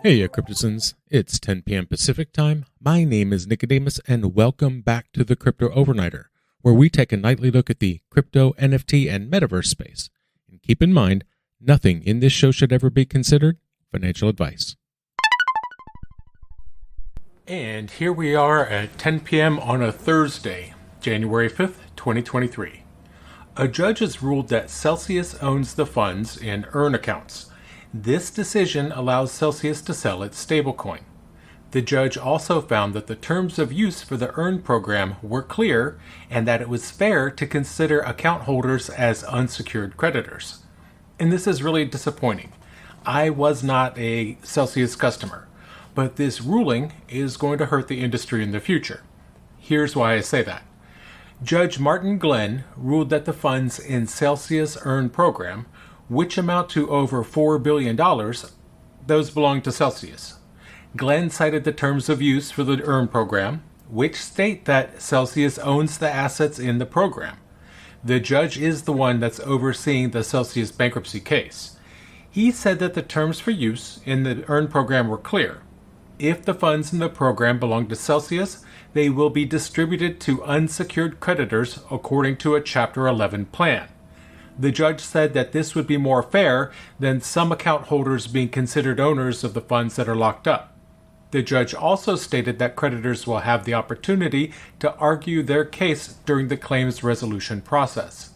Heya Cryptozens, it's 10 p.m. Pacific time. My name is Nikodemus, and welcome back to the Crypto Overnighter, where we take a nightly look at the crypto, NFT, and metaverse space. And keep in mind, nothing in this show should ever be considered financial advice. And here we are at 10 p.m. on a Thursday, January 5th, 2023. A judge has ruled that Celsius owns the funds in Earn accounts. This decision allows Celsius to sell its stablecoin. The judge also found that the terms of use for the Earn program were clear and that it was fair to consider account holders as unsecured creditors. And this is really disappointing. I was not a Celsius customer, but this ruling is going to hurt the industry in the future. Here's why I say that. Judge Martin Glenn ruled that the funds in Celsius Earn program, which amount to over $4 billion, those belong to Celsius. Glenn cited the terms of use for the Earn program, which state that Celsius owns the assets in the program. The judge is the one that's overseeing the Celsius bankruptcy case. He said that the terms for use in the Earn program were clear. If the funds in the program belong to Celsius, they will be distributed to unsecured creditors according to a Chapter 11 plan. The judge said that this would be more fair than some account holders being considered owners of the funds that are locked up. The judge also stated that creditors will have the opportunity to argue their case during the claims resolution process.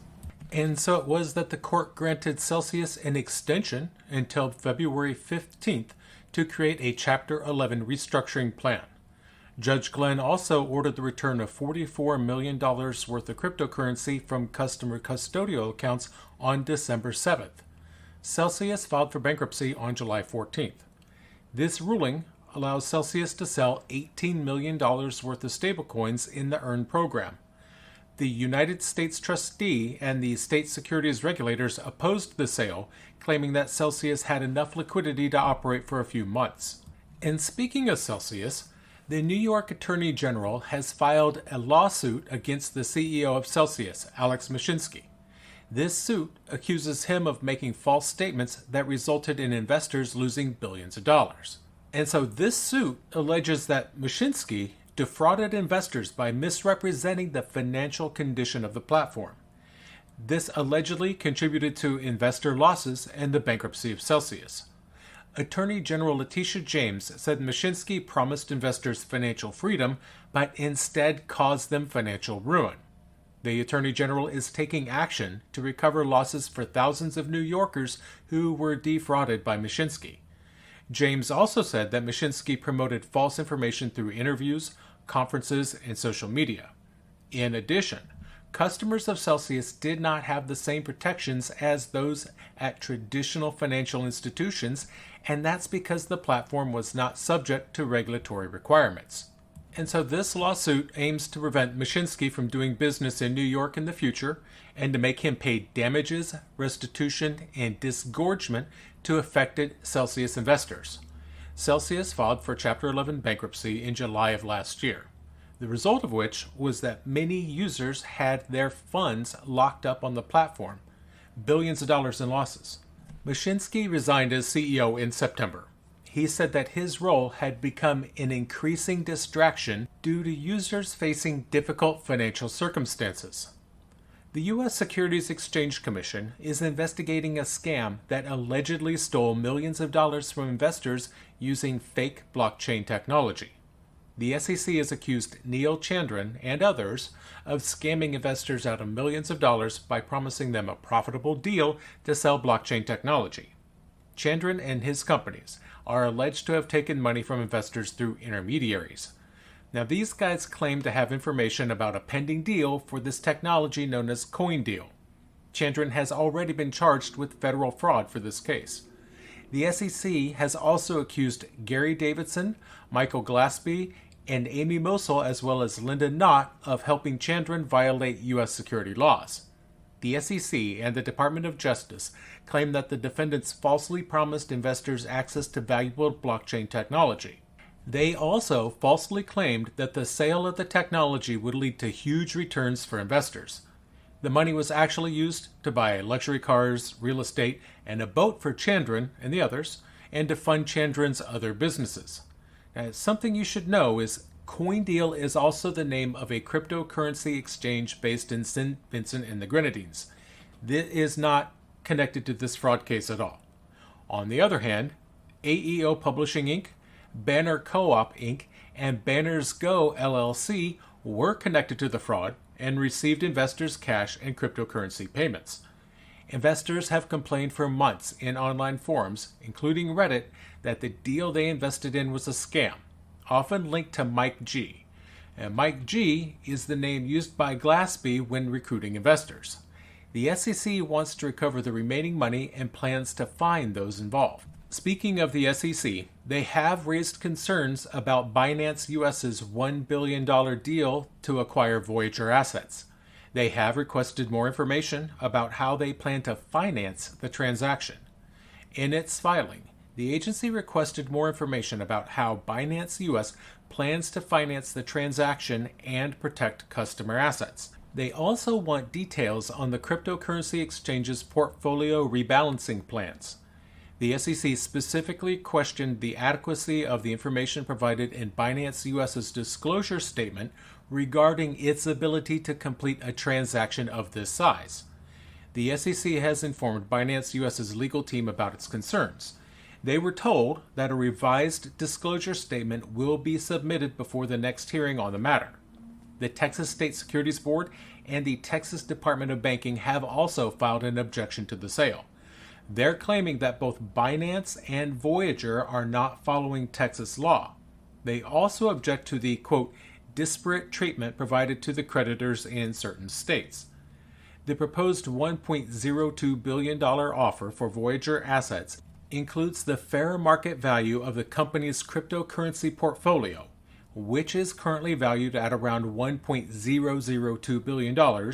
And so it was that the court granted Celsius an extension until February 15th to create a Chapter 11 restructuring plan. Judge Glenn also ordered the return of $44 million worth of cryptocurrency from customer custodial accounts on December 7th. Celsius filed for bankruptcy on July 14th. This ruling allows Celsius to sell $18 million worth of stablecoins in the Earn program. The United States trustee and the state securities regulators opposed the sale, claiming that Celsius had enough liquidity to operate for a few months. And speaking of Celsius, the New York Attorney General has filed a lawsuit against the CEO of Celsius, Sues Mashinsky. This suit accuses him of making false statements that resulted in investors losing billions of dollars. And so this suit alleges that Mashinsky defrauded investors by misrepresenting the financial condition of the platform. This allegedly contributed to investor losses and the bankruptcy of Celsius. Attorney General Letitia James said Mashinsky promised investors financial freedom, but instead caused them financial ruin. The Attorney General is taking action to recover losses for thousands of New Yorkers who were defrauded by Mashinsky. James also said that Mashinsky promoted false information through interviews, conferences, and social media. In addition, customers of Celsius did not have the same protections as those at traditional financial institutions, and that's because the platform was not subject to regulatory requirements. And so this lawsuit aims to prevent Mashinsky from doing business in New York in the future and to make him pay damages, restitution, and disgorgement to affected Celsius investors. Celsius filed for Chapter 11 bankruptcy in July of last year, the result of which was that many users had their funds locked up on the platform, billions of dollars in losses. Mashinsky resigned as CEO in September. He said that his role had become an increasing distraction due to users facing difficult financial circumstances. The U.S. Securities Exchange Commission is investigating a scam that allegedly stole millions of dollars from investors using fake blockchain technology. The SEC has accused Neil Chandran and others of scamming investors out of millions of dollars by promising them a profitable deal to sell blockchain technology. Chandran and his companies are alleged to have taken money from investors through intermediaries. Now, these guys claim to have information about a pending deal for this technology known as CoinDeal. Chandran has already been charged with federal fraud for this case. The SEC has also accused Gary Davidson, Michael Glaspie, and Amy Mossel, as well as Linda Knott, of helping Chandran violate U.S. security laws. The SEC and the Department of Justice claim that the defendants falsely promised investors access to valuable blockchain technology. They also falsely claimed that the sale of the technology would lead to huge returns for investors. The money was actually used to buy luxury cars, real estate, and a boat for Chandran and the others, and to fund Chandran's other businesses. Now, something you should know is CoinDeal is also the name of a cryptocurrency exchange based in St. Vincent and the Grenadines. This is not connected to this fraud case at all. On the other hand, AEO Publishing Inc., Banner Co-op Inc., and Banners Go LLC were connected to the fraud and received investors' cash and cryptocurrency payments. Investors have complained for months in online forums, including Reddit, that the deal they invested in was a scam, often linked to Mike G. And Mike G is the name used by Glassby when recruiting investors. The SEC wants to recover the remaining money and plans to fine those involved. Speaking of the SEC, they have raised concerns about Binance US's $1 billion deal to acquire Voyager assets. They have requested more information about how they plan to finance the transaction. In its filing, the agency requested more information about how Binance US plans to finance the transaction and protect customer assets. They also want details on the cryptocurrency exchange's portfolio rebalancing plans. The SEC specifically questioned the adequacy of the information provided in Binance US's disclosure statement regarding its ability to complete a transaction of this size. The SEC has informed Binance US's legal team about its concerns. They were told that a revised disclosure statement will be submitted before the next hearing on the matter. The Texas State Securities Board and the Texas Department of Banking have also filed an objection to the sale. They're claiming that both Binance and Voyager are not following Texas law. They also object to the, quote, disparate treatment provided to the creditors in certain states. The proposed $1.02 billion offer for Voyager assets includes the fair market value of the company's cryptocurrency portfolio, which is currently valued at around $1.002 billion,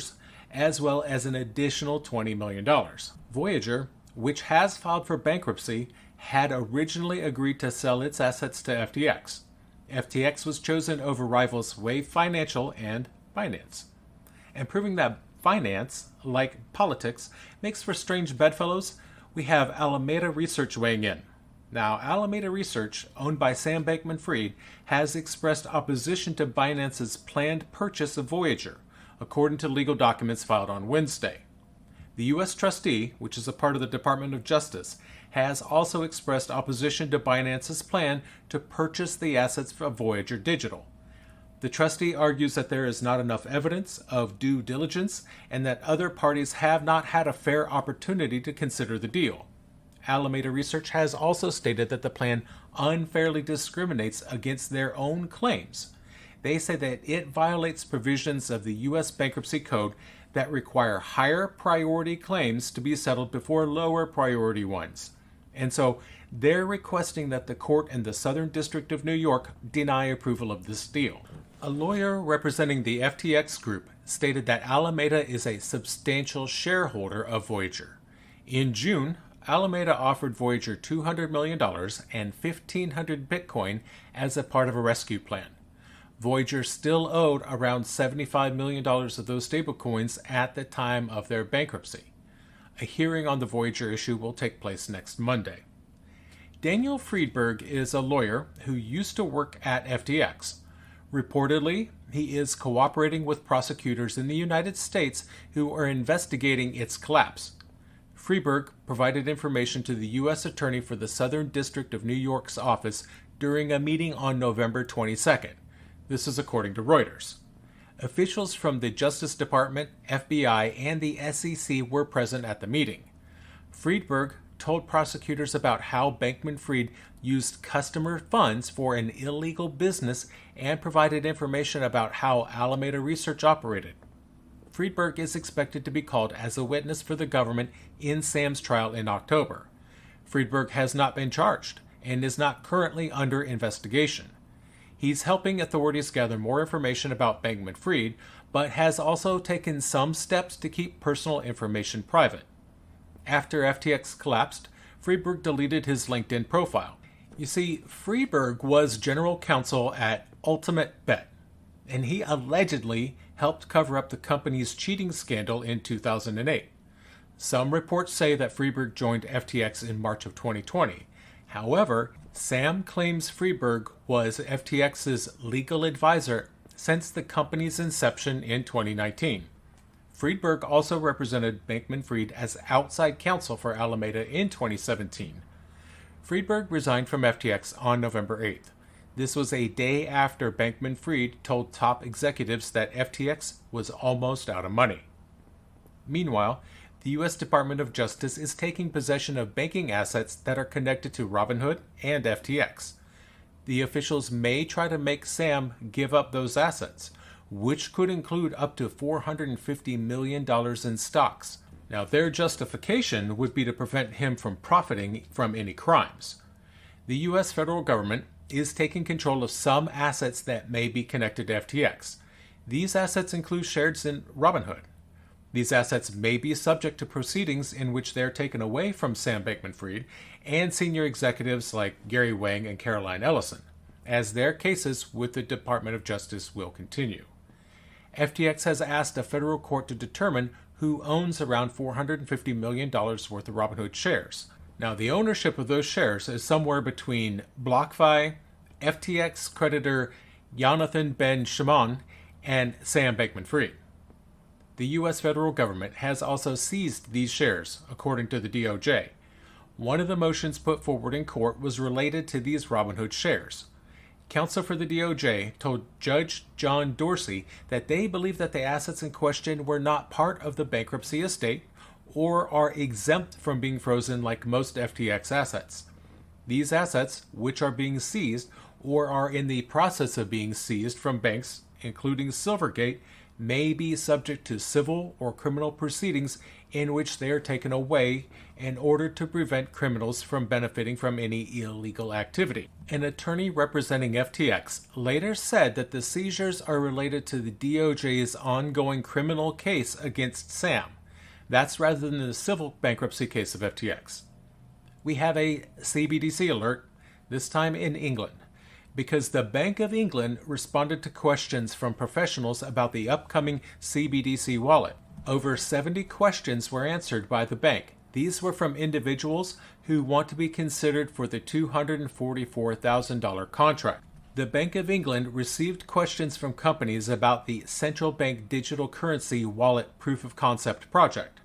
as well as an additional $20 million. Voyager, which has filed for bankruptcy, had originally agreed to sell its assets to FTX. FTX was chosen over rivals Wave Financial and Binance. And proving that finance, like politics, makes for strange bedfellows, we have Alameda Research weighing in. Now, Alameda Research, owned by Sam Bankman-Fried, has expressed opposition to Binance's planned purchase of Voyager, according to legal documents filed on Wednesday. The U.S. trustee, which is a part of the Department of Justice, has also expressed opposition to Binance's plan to purchase the assets of Voyager Digital. The trustee argues that there is not enough evidence of due diligence and that other parties have not had a fair opportunity to consider the deal. Alameda Research has also stated that the plan unfairly discriminates against their own claims. They say that it violates provisions of the U.S. Bankruptcy Code that require higher priority claims to be settled before lower priority ones. And so they're requesting that the court in the Southern District of New York deny approval of this deal. A lawyer representing the FTX group stated that Alameda is a substantial shareholder of Voyager. In June, Alameda offered Voyager $200 million and 1,500 Bitcoin as a part of a rescue plan. Voyager still owed around $75 million of those stablecoins at the time of their bankruptcy. A hearing on the Voyager issue will take place next Monday. Daniel Friedberg is a lawyer who used to work at FTX. Reportedly, he is cooperating with prosecutors in the United States who are investigating its collapse. Friedberg provided information to the U.S. Attorney for the Southern District of New York's office during a meeting on November 22nd. This is according to Reuters. Officials from the Justice Department, FBI, and the SEC were present at the meeting. Friedberg told prosecutors about how Bankman-Fried used customer funds for an illegal business and provided information about how Alameda Research operated. Friedberg is expected to be called as a witness for the government in Sam's trial in October. Friedberg has not been charged and is not currently under investigation. He's helping authorities gather more information about Bankman-Fried, but has also taken some steps to keep personal information private. After FTX collapsed, Friedberg deleted his LinkedIn profile. You see, Friedberg was general counsel at Ultimate Bet, and he allegedly helped cover up the company's cheating scandal in 2008. Some reports say that Friedberg joined FTX in March of 2020. However, Sam claims Friedberg was FTX's legal advisor since the company's inception in 2019. Friedberg also represented Bankman-Fried as outside counsel for Alameda in 2017. Friedberg resigned from FTX on November 8th. This was a day after Bankman-Fried told top executives that FTX was almost out of money. Meanwhile, the U.S. Department of Justice is taking possession of banking assets that are connected to Robinhood and FTX. The officials may try to make Sam give up those assets, which could include up to $450 million in stocks. Now, their justification would be to prevent him from profiting from any crimes. The U.S. federal government is taking control of some assets that may be connected to FTX. These assets include shares in Robinhood. These assets may be subject to proceedings in which they are taken away from Sam Bankman-Fried and senior executives like Gary Wang and Caroline Ellison, as their cases with the Department of Justice will continue. FTX has asked a federal court to determine who owns around $450 million worth of Robinhood shares. Now, the ownership of those shares is somewhere between BlockFi, FTX creditor Jonathan Ben Shimon, and Sam Bankman-Fried. The U.S. federal government has also seized these shares, according to the DOJ. One of the motions put forward in court was related to these Robinhood shares. Counsel for the DOJ told Judge John Dorsey that they believe that the assets in question were not part of the bankruptcy estate or are exempt from being frozen like most FTX assets. These assets, which are being seized or are in the process of being seized from banks, including Silvergate, may be subject to civil or criminal proceedings in which they are taken away in order to prevent criminals from benefiting from any illegal activity. An attorney representing FTX later said that the seizures are related to the DOJ's ongoing criminal case against Sam. That's rather than the civil bankruptcy case of FTX. We have a CBDC alert, this time in England, because the Bank of England responded to questions from professionals about the upcoming CBDC wallet. Over 70 questions were answered by the bank. These were from individuals who want to be considered for the $244,000 contract. The Bank of England received questions from companies about the central bank digital currency wallet proof of concept project.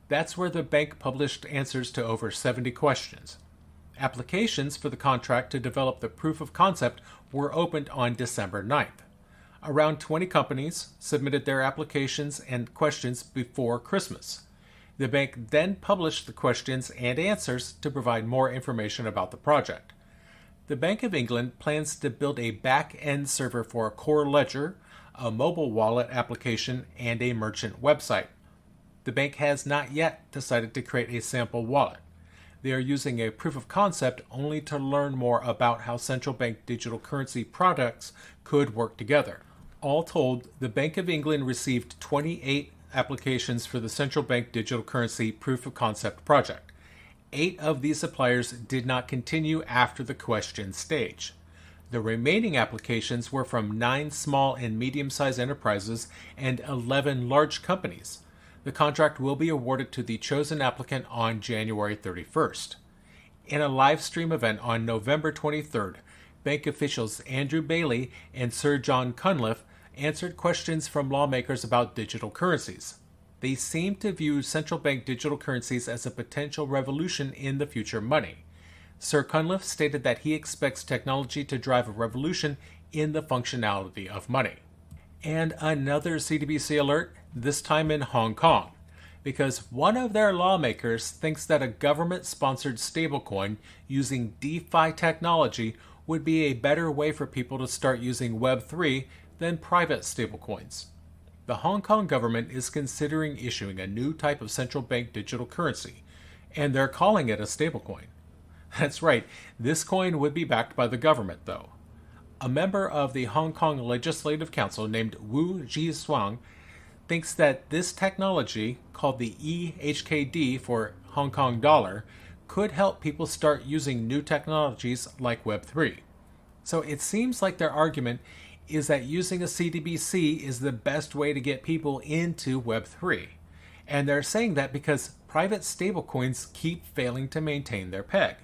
That's where the bank published answers to over 70 questions. Applications for the contract to develop the proof of concept were opened on December 9th. Around 20 companies submitted their applications and questions before Christmas. The bank then published the questions and answers to provide more information about the project. The Bank of England plans to build a back-end server for a core ledger, a mobile wallet application, and a merchant website. The bank has not yet decided to create a sample wallet. They are using a proof of concept only to learn more about how central bank digital currency products could work together. All told, the Bank of England received 28 applications for the central bank digital currency proof of concept project. 8 of these suppliers did not continue after the question stage. The remaining applications were from 9 small and medium-sized enterprises and 11 large companies. The contract will be awarded to the chosen applicant on January 31st. In a live stream event on November 23rd, bank officials Andrew Bailey and Sir John Cunliffe answered questions from lawmakers about digital currencies. They seem to view central bank digital currencies as a potential revolution in the future money. Sir Cunliffe stated that he expects technology to drive a revolution in the functionality of money. And another CBDC alert, this time in Hong Kong, because one of their lawmakers thinks that a government-sponsored stablecoin using DeFi technology would be a better way for people to start using Web3 than private stablecoins. The Hong Kong government is considering issuing a new type of central bank digital currency, and they're calling it a stablecoin. That's right, this coin would be backed by the government, though. A member of the Hong Kong Legislative Council named Wu Ji-Suang thinks that this technology, called the EHKD for Hong Kong dollar, could help people start using new technologies like Web3. So it seems like their argument is that using a CBDC is the best way to get people into Web3. And they're saying that because private stablecoins keep failing to maintain their peg.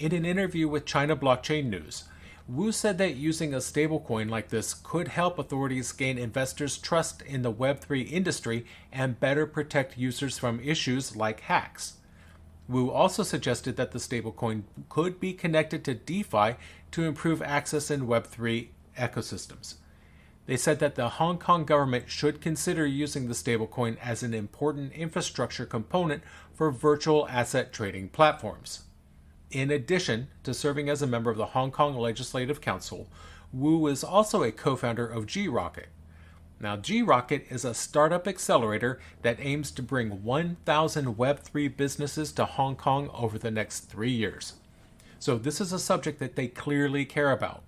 In an interview with China Blockchain News, Wu said that using a stablecoin like this could help authorities gain investors' trust in the Web3 industry and better protect users from issues like hacks. Wu also suggested that the stablecoin could be connected to DeFi to improve access in Web3 ecosystems. They said that the Hong Kong government should consider using the stablecoin as an important infrastructure component for virtual asset trading platforms. In addition to serving as a member of the Hong Kong Legislative Council, Wu is also a co-founder of G-Rocket. Now, G-Rocket is a startup accelerator that aims to bring 1,000 Web3 businesses to Hong Kong over the next 3 years. So this is a subject that they clearly care about.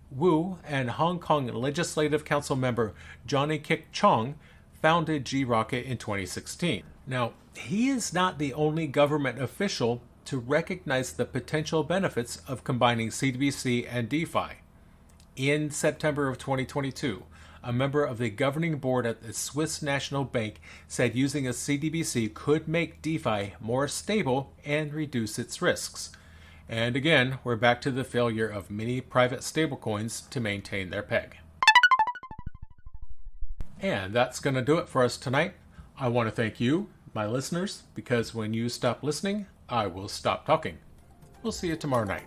Wu and Hong Kong Legislative Council member Johnny Kik Chong founded G-Rocket in 2016. Now, he is not the only government official to recognize the potential benefits of combining CBDC and DeFi. In September of 2022, a member of the governing board at the Swiss National Bank said using a CBDC could make DeFi more stable and reduce its risks. And again, we're back to the failure of many private stablecoins to maintain their peg. And that's going to do it for us tonight. I want to thank you, my listeners, because when you stop listening, I will stop talking. We'll see you tomorrow night.